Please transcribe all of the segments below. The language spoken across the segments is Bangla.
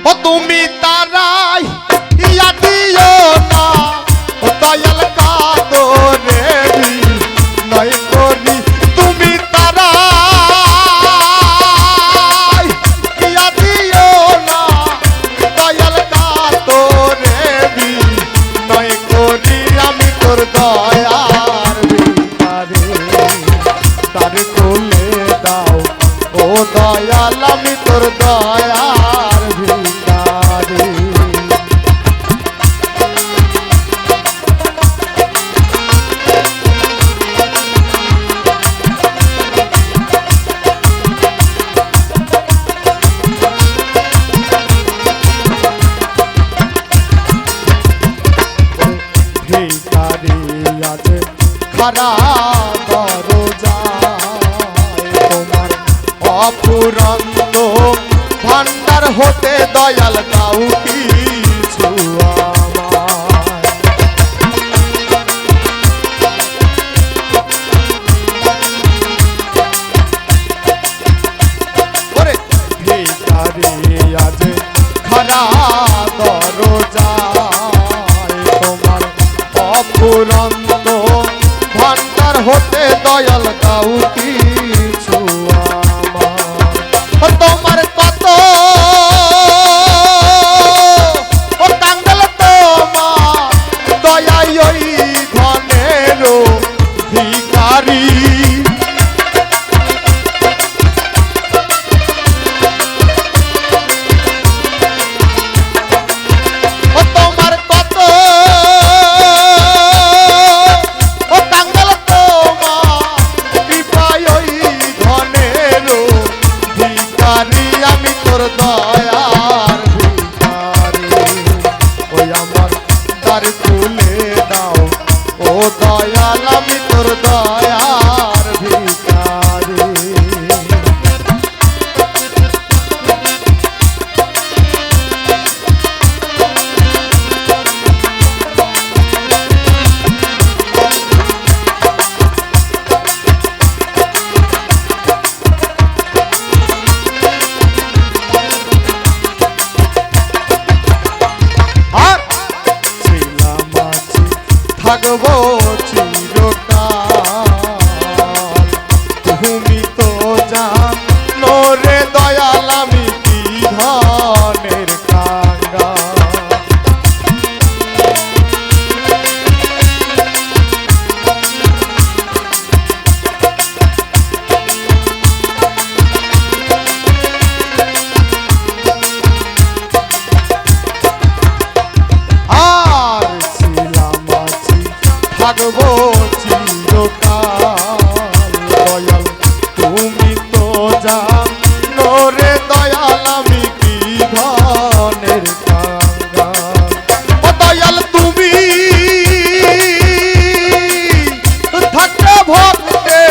ও তুমি তারাই ইয়া দিও না ও দয়াল কাদরে নয় করি তুমি তারাই ইয়া দিও না দয়াল কাদরে নয় করি আমি তোর দয়ার ভিখারি তারে তুলে দাও ও দয়াল আমি তোর দয়ার ভিখারি ভিখারি আজ খারা তোমার অপুরন্ত ভান্ডার হতে দয়াল দাও কিছু আমায় ওরে ভিখারি আজ খারা দরজায় তোমার অপুরন্ত ভান্ডার হতে দয়াল দাও কিছু আমার তোমার কত ও কাঙ্গাল তোমার দয়াই ওই ধনের ভিখারি ও তোমার কত ও কাঙ্গাল তোমার কৃপায় ওই ধনের ভিখারি আমি তোর দয়ার ভিখারি ওই আমার তার তুলে দাও ও দয়াল আমি তোর দয়ার ভিখারি থাকবো চিরকাল তুমি তো জানো রে দয়াল আমি কি ধনের কাঙ্গাল থাকবো চিরকাল দয়াল তুমি তো জানো রে দয়াল আমি কি ধনের কাঙ্গাল ও দয়াল তুমি থাকতে ভক্তে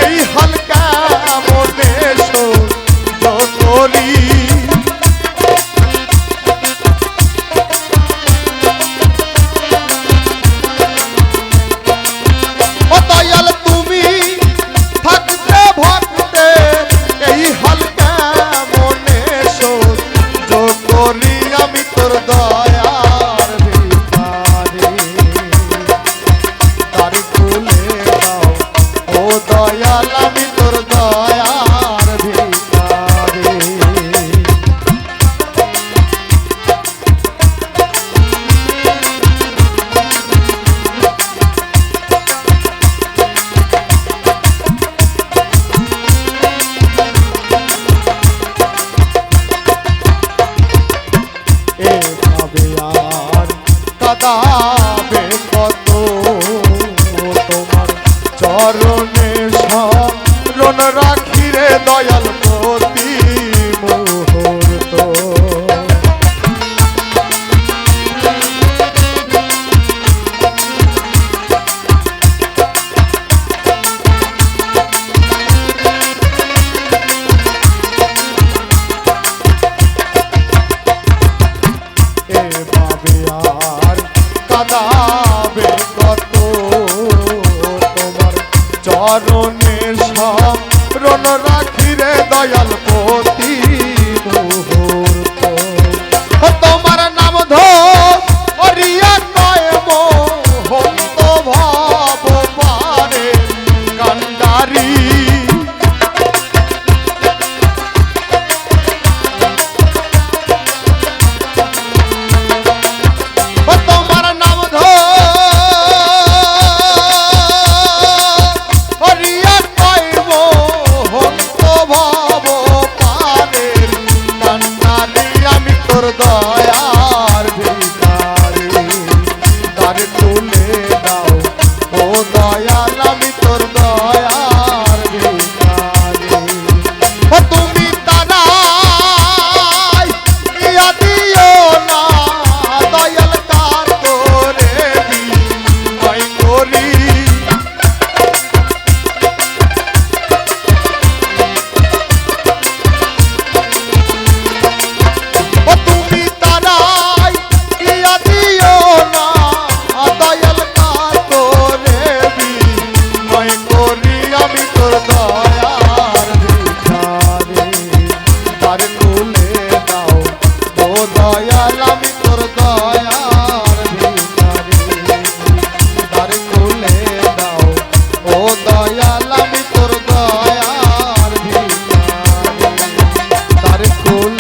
এই হালকা মনে সহ্য করি আমি তোর দয়ার ভিখারি তার তুলে দাও ও দয়াল আমি তোর দয়ার ভিখারি এভাবে আর কাঁদাবে কত তোমার চরণে শরণ রাখি রে দয়াল প্রতি মুহূর্ত এভাবে আর কাঁদা ফুল